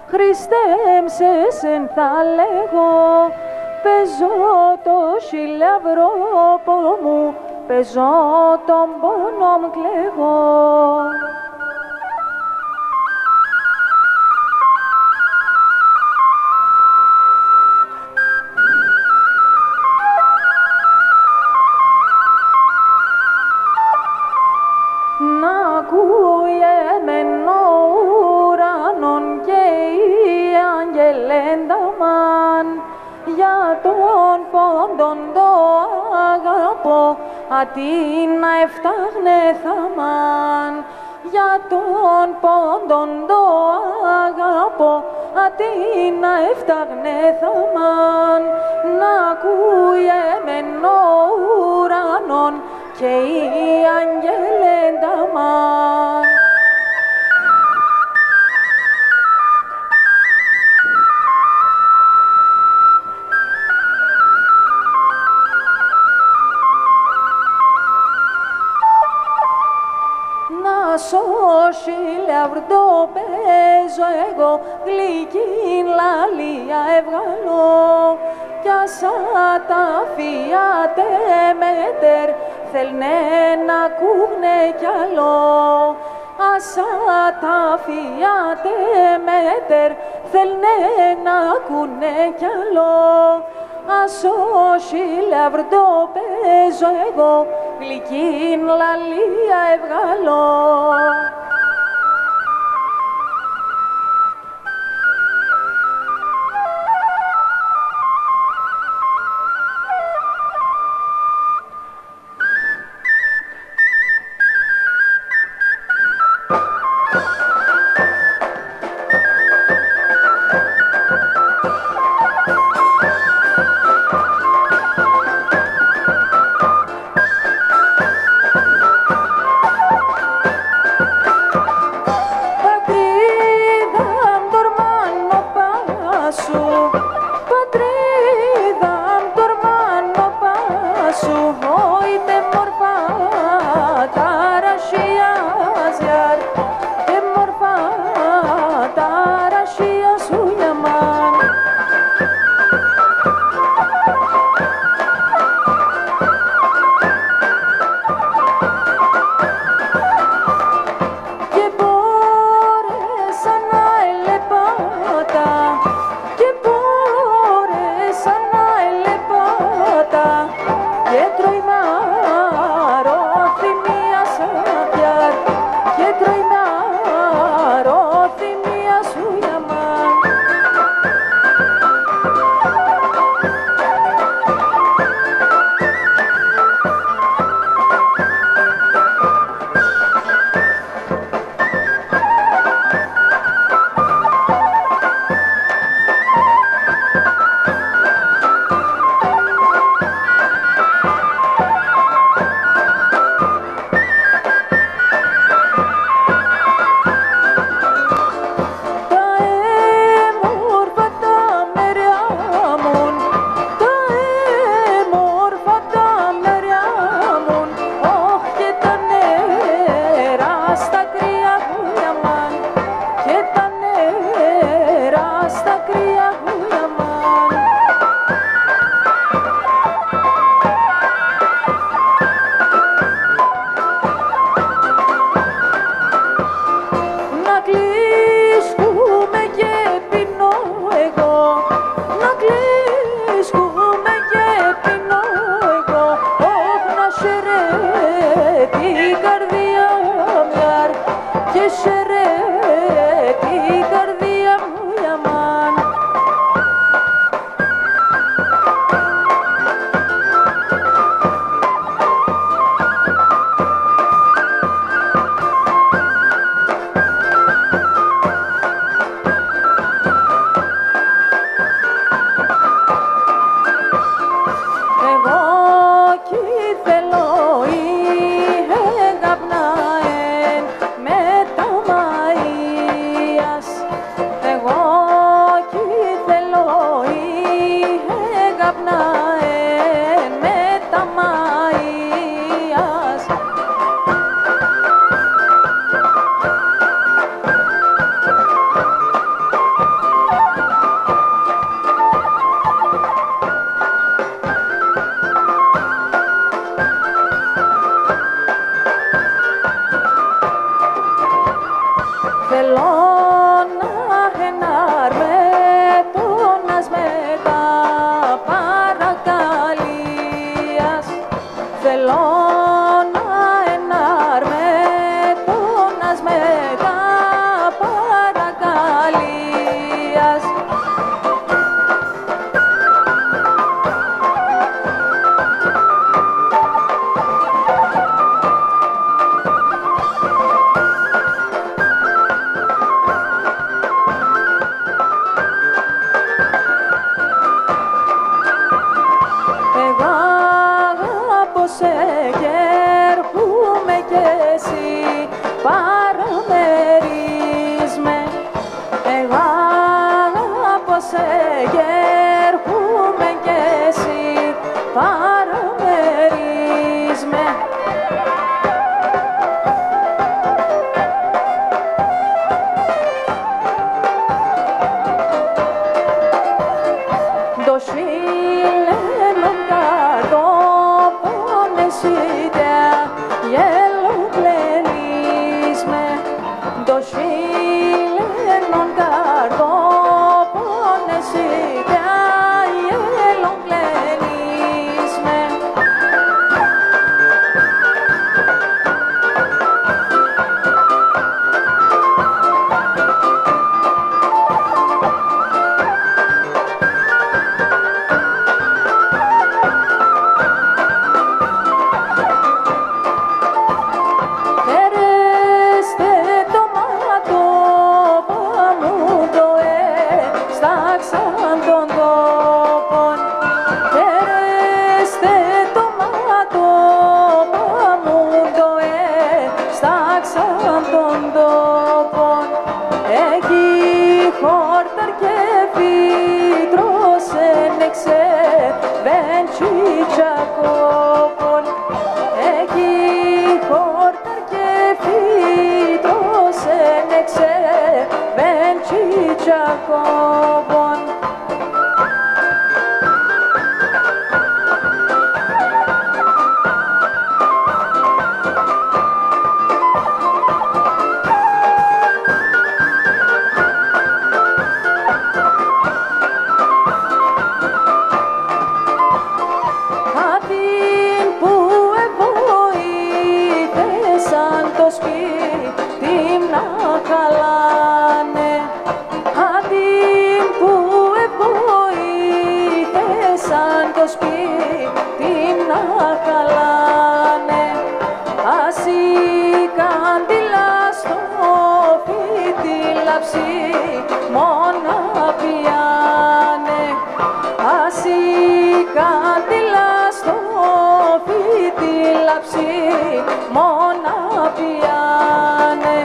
Χριστέμσες εν θα λέγω, παίζω το σιλαυρόπο μου, παίζω τον πόνο μου κλαίγω. Να ακούγεμεν ο ουρανόν και οι αγγελένταμαν, για τον πόντον το αγαπώ, αντί να εφτάγνε θαμάν. Για τον πόντον το αγαπώ, αντί να εφτάγνε θαμάν. Να ακούγεμεν ο ουρανόν και οι αγγελένταμαν. Να σώσει λαυρτό παίζω εγώ, γλυκήν λαλία ευγαλώ, κι άσα τα φιάτε μέτερ, θέλνε να ακούγνε κι άλλο. Άσα τα φιάτε μέτερ, θέλνε να ακούγνε κι άλλο. Ας όσοι λαυρτό παίζω εγώ, γλυκήν λαλία ευγαλώ. το σύλλενον καρτό πονεσίτε γέλο πλενίσμε το σύλλενον καρτό πονεσίτε γέλο πλενίσμε Jacobon Adin που εβοήθησαν το σπίτι να χαλάνε το σπίτι να χαλάνε ας η καντήλα στο φίτι λαψί μόνα πιάνε ας η καντήλα στο φίτι λαψί μόνα πιάνε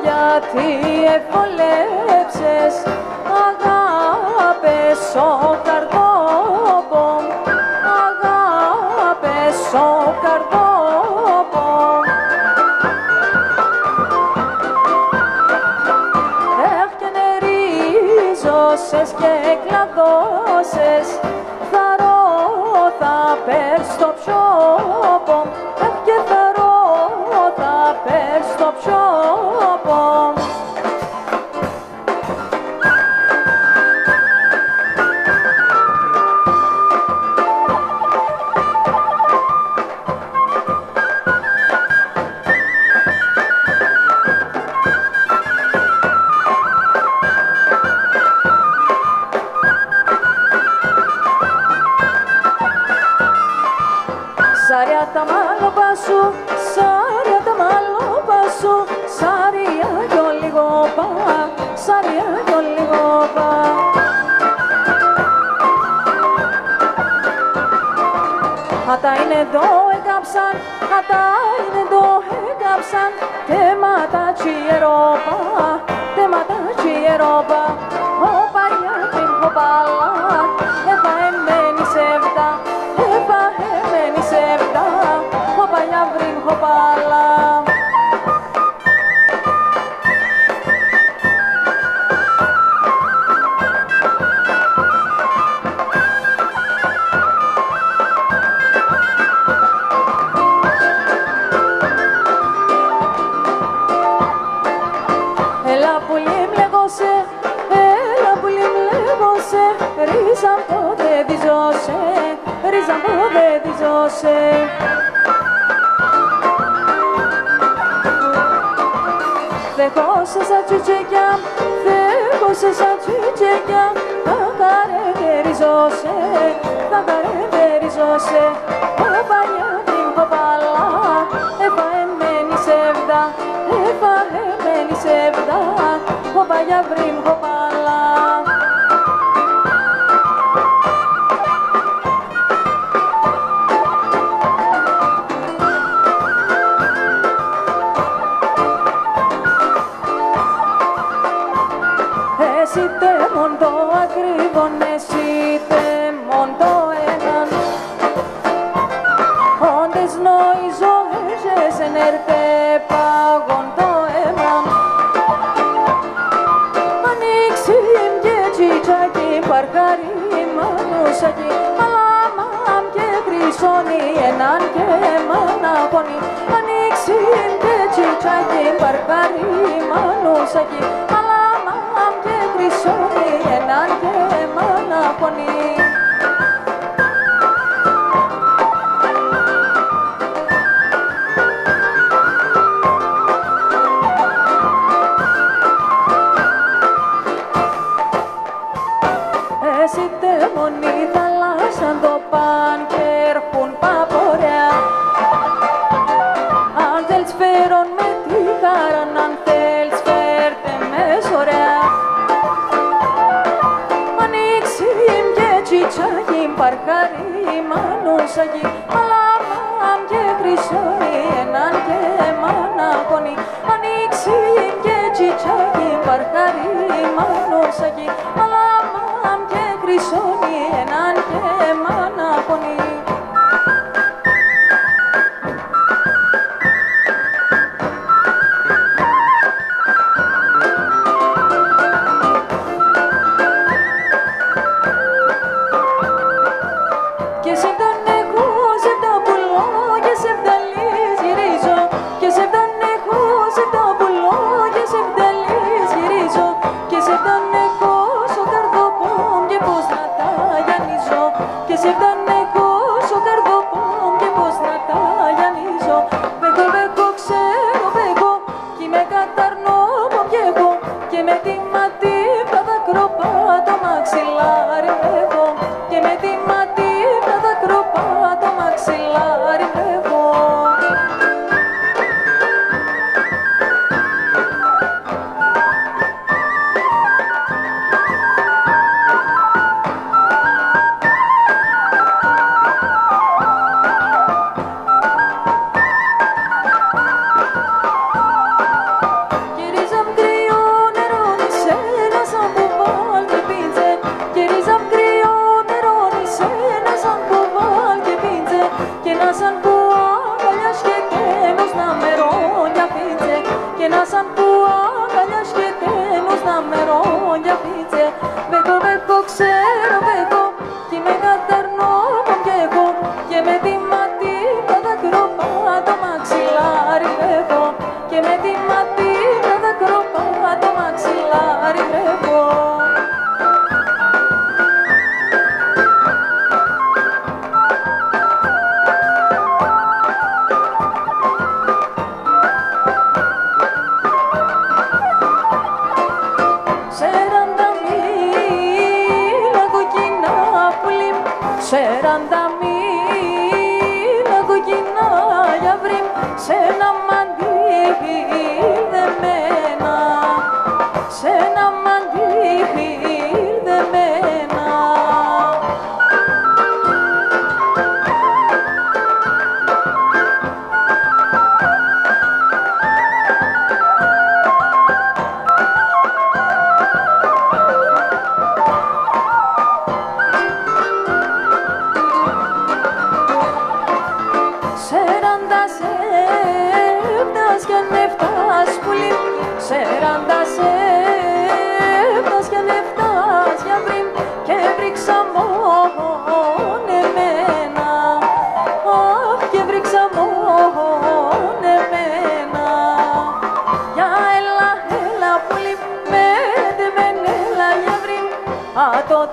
γιατί ευολέψες αγάπες ο καρδόπον, αγάπες ο καρδόπον. Και νερίζωσες και κλαδώσες, θαρώ θα πέρ' στο ψώπον, και θαρώ θα πέρ' στο ψώπον. Σάρια τα μάλωπα σου, σάρια τα μάλωπα σου, σάρια κι ο λίγο πα, σάρια κι ο λίγο πα. Ατά είναι εδώ έκαψαν, ατά είναι εδώ έκαψαν, τέματα τσιερόπα, τέματα τσιερόπα. Οπα γιάκριν χοπάλα, εβα εμένη σεβδά, εβα εμένη σεβδά, οπα γιάκριν χοπάλα. Ριζαμπό δεν διζώσε, ριζαμπό δεν διζώσε. Δεχόσε σαν τσουτσεκιά, δεχόσε σαν τσουτσεκιά, θα καρεβεριζώσε, θα καρεβεριζώσε. Όπα γιαβρίμ χοπαλά, έφα εμένη σεβδά, έφα εμένη σεβδά, όπα γιαβρίμ χοπαλά. Εσύ τέμον το ακριβόν, εσύ τέμον το έναν. Όντες νόηζω έχεις ενέρτε πάγον το αίμα. Ανοίξιμ και τσιτσάκι, παρχαρί μανούσακι, μαλάμαμ και χρυσώνει έναν και μαναχώνει. Ανοίξιμ και τσιτσάκι, παρχαρί μανούσακι, και χρυσώνει έναν και μαναχώνει. Εσύ τέμονοι θαλάσσαν το παν και έρχουν παποριά. Αν θέλεις φέρον με τη χαρά, αν θέλεις φέρτε με σωριά. Ανοίξιμ και τσιτσάκι, παρχαρί μανούσακι, μαλάμαμ και χρυσώνει έναν και μαναχώνει. Ανοίξιμ και τσιτσάκι, παρχαρί μανούσακι, μαλάμαμ και χρυσώνει έναν και μαναχώνει.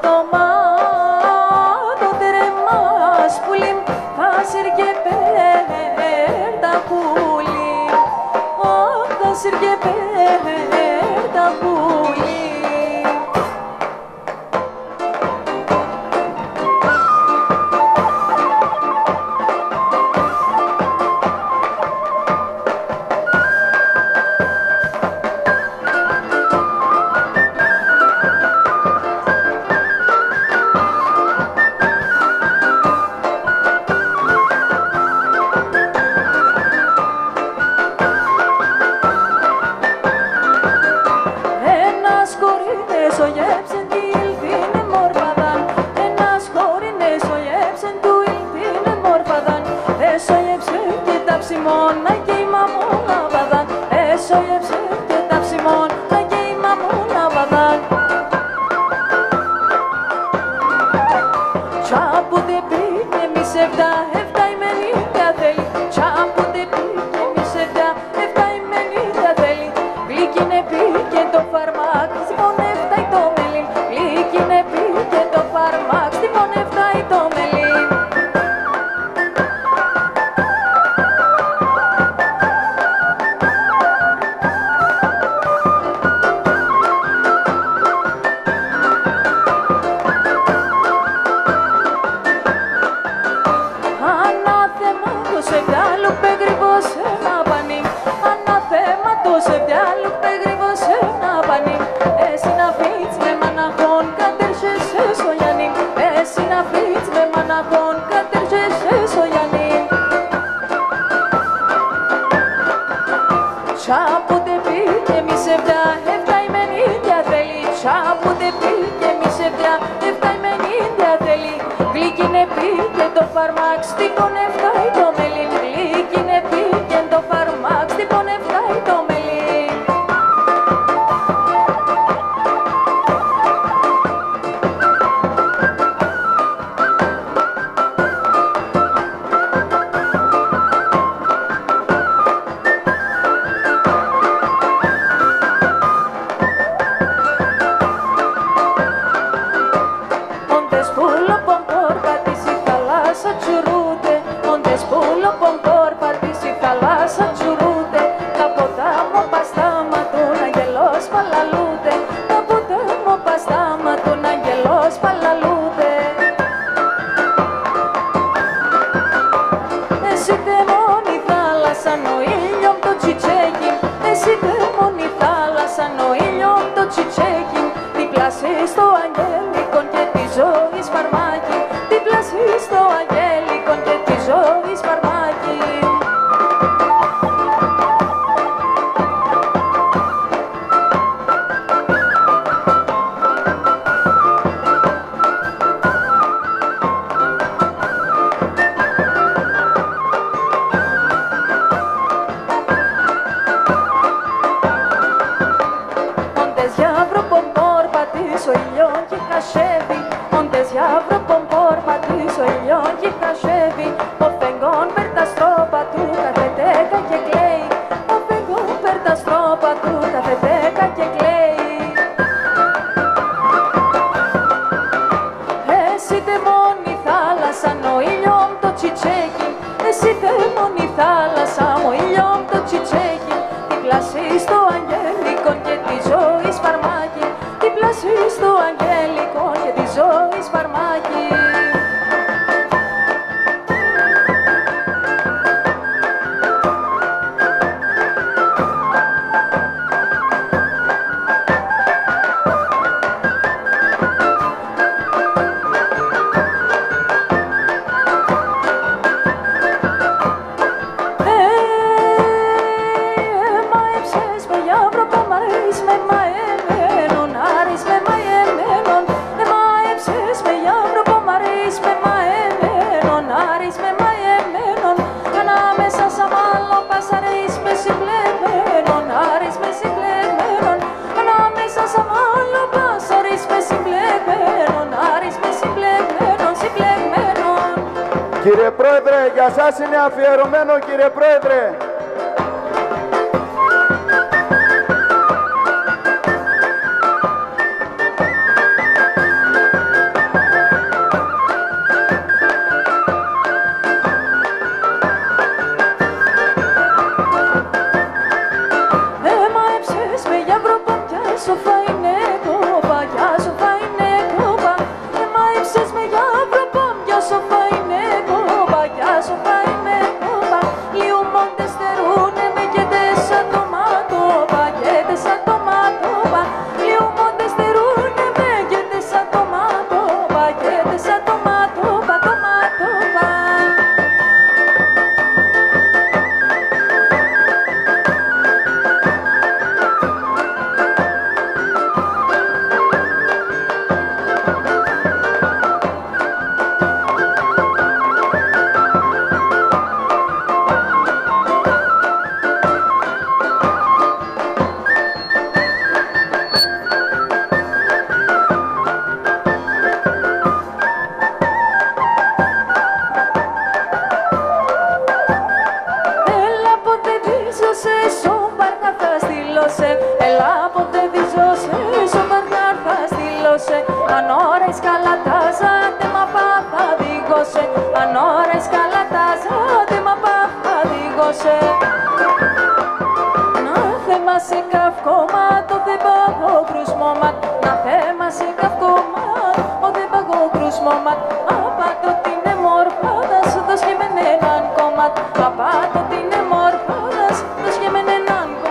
το μάτι σύρκε πέρτα πουλί, τα σύρκε πέρτα πουλί. Κύριε Πρόεδρε, για σας είναι αφιερωμένο, κύριε Πρόεδρε. καλατάζατε μα παθαδίγωσε. Αν ώρες καλατάζατε μα παθαδίγωσε. Να θέμα σε καυκόμα το δεν παγώ κρουσμόμα. Να θέμα σε καυκόμα ο δεν παγώ κρουσμόμα. Απάτω την εμορφάδας δώσ' και μεν έναν κομμάτ. Απάτω την εμορφάδας δώσ' και μεν έναν κομμάτ.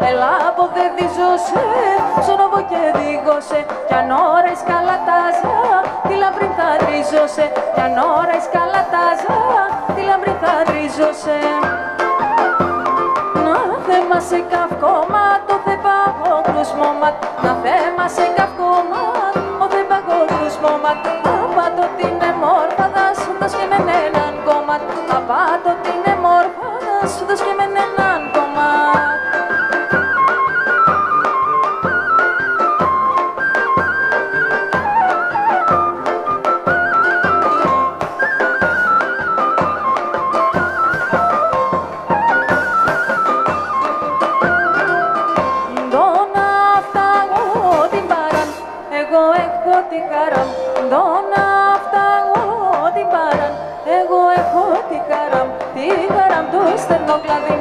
Έλα από δε δίζωσε, ψωνοβο και δίγωσε. Κι αν ώρες καλατάζα, τη λαμπρή θα ρίζωσε. Κι αν ώρες καλατάζα, τη λαμπρή θα ρίζωσε. Να θέμα σε καυκόμα, το δε παγώ κρουσμόμα. Να θέμα σε καυκόμα, ο δε παγώ κρουσμόμα. Απάτω την εμόρφαδα, σου δώσ' και μεν έναν κομμάτ. Απάτω την εμόρφαδα, σου δώσ' και μεν έναν κομμάτ.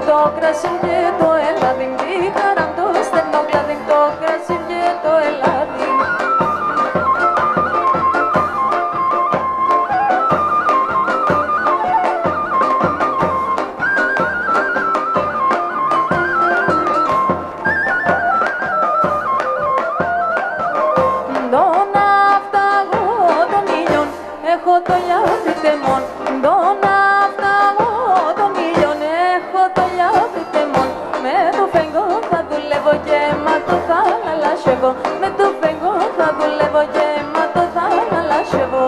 Το κρασί και το ελάδι, τι χαρά το στενό κλάδι, το κρασί και το ελάδι. Τον αυταγό των ήλιων, έχω το λιάφι τεμόν. Τον αυταγό των ήλιων, έχω το λιάφι τεμόν. Με το φεγγό θα δουλεύω και μα το θα λαλάσσευω. Με το φεγγό θα δουλεύω και μα το θα λαλάσσευω.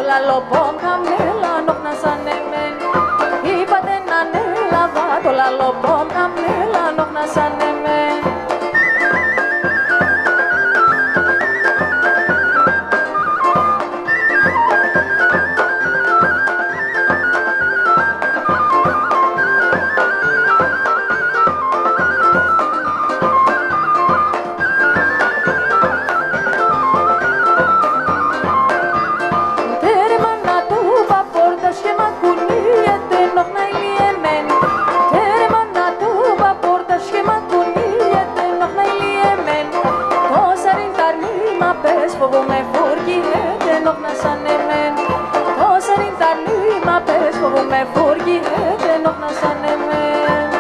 Λαλοπόμ καμέλα νόχνα σαν εμέν. Είπατε να ανέλαβα το λαλοπόμ καμέλα νόχνα σαν εμέν. Φοβούμαι φουργίνεται νόχνα σαν εμέν. Τόσα ρίν τα νήμα πες, φοβούμαι φουργίνεται νόχνα σαν εμέν.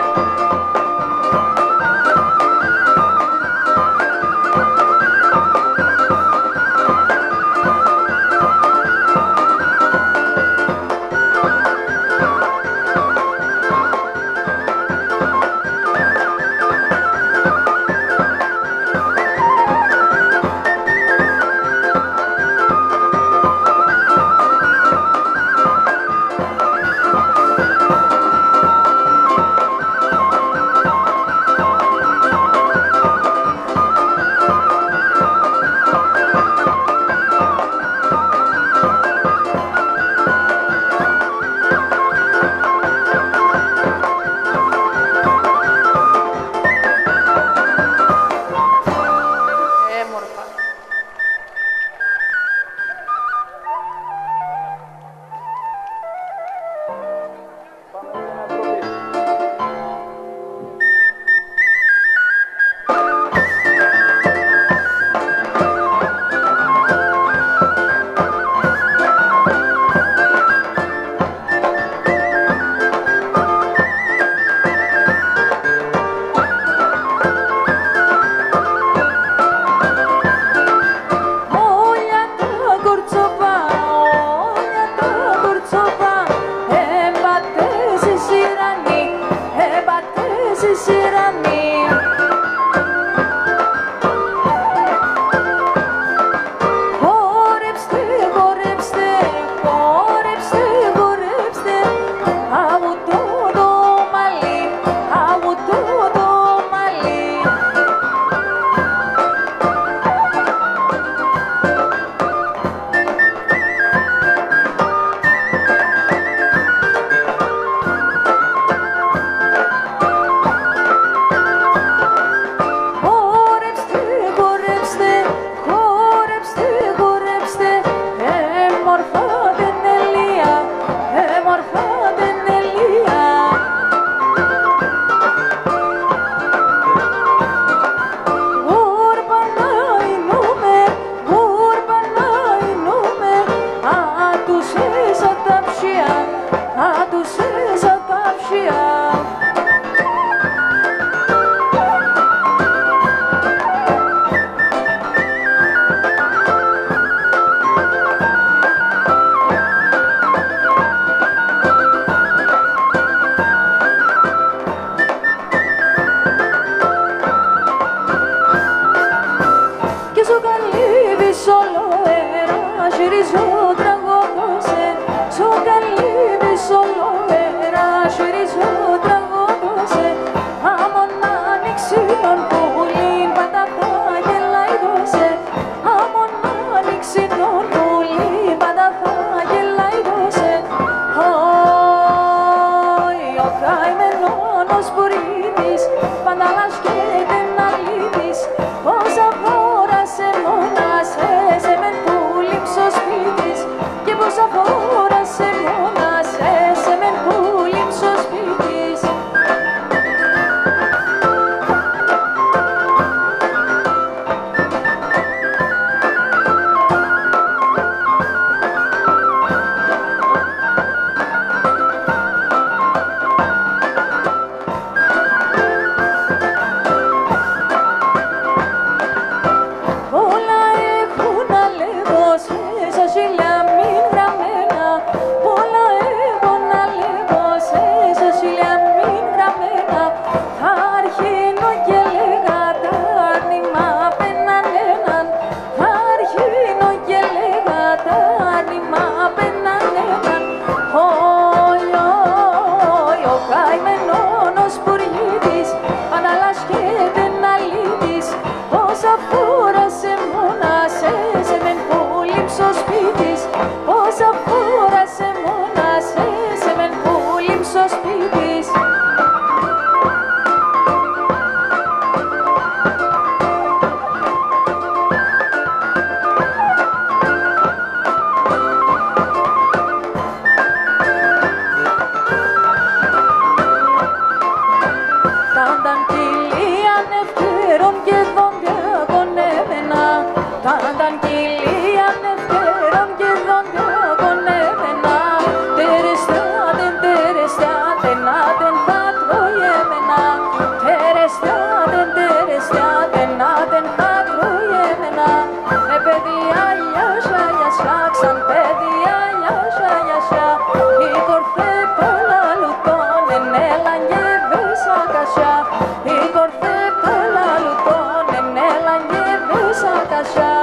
Τσοκαλίδης ολόερα σιρίζω τραγωδώσε άμον άνοιξιον πουλήν παταχά γελάει δώσε άμον άνοιξιον πουλήν παταχά γελάει δώσε ο καημένος πουρίτης πανταλάς και δεν αλήτης όσα φόρασε μόνασε σε μεν πουλήν ψωσπίτης και πόσα φόρασε μόνασε σε μεν πουλήν ψωσπίτης. Όλα έχουν να λέγω σε σίλια μην γραμμένα. Όλα έχω να λέγω σε σίλια μην γραμμένα. Θα αρχίνω και λέγα τα άρνημα απέναν έναν. Θα αρχίνω και λέγα τα άρνημα απέναν έναν. Ο καημένος πουργίτης αναλάς και δεν αλήτης. Όσα φόρασε μόνασε σε μεν πουλήν ψωσπίτης. Όσα φόρασε μόνασε σε μεν πουλήν ψωσπίτης. Τάνταν κυλίαν ευκαιρών και δόντια γονέμενα. Τάνταν κυλίαν ευκαιρών και δόντια γονέμενα. Τερεστάτεν, τερεστάτεν, άτεν θα τρώγεμενα. Τερεστάτεν, τερεστάτεν, άτεν θα τρώγεμενα. Παιδιά γιάσα, γιάσα, ξαν παιδιά γιάσα, γιάσα. Η κορφέ παλαλουτών ενέλαν και βέσα κασιά. Η κορφέ παλαλουτών ενέλαν και βέσα κασιά.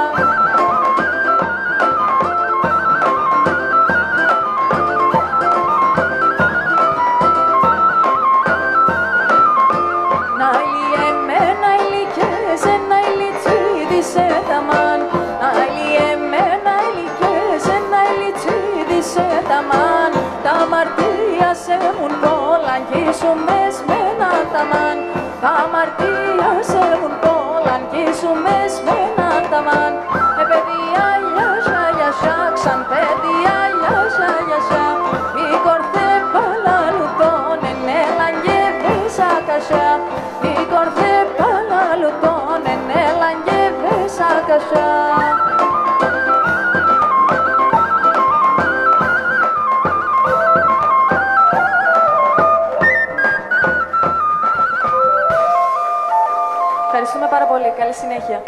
Να ηλιεμένα ηλικέσε, να ηλιτσίδησε τα μαν. Να ηλιεμένα ηλικέσε, να ηλιτσίδησε τα μαν. Τα αμαρτία σε μουν κόλλαν κι ήσουν μεσμένα τα μαν. Τα αμαρτία σε μουν κόλλαν κι ήσουν μεσμένα τα μαν. Παιδιά γιάσα, γιάσα, ξαν παιδιά γιάσα, γιάσα. Η κορφέ παλαλουτών ενέλαν και βέσα κασιά. Η κορφέ παλαλουτών ενέλαν και βέσα κασιά. Ευχαριστούμε πάρα πολύ. Καλή συνέχεια.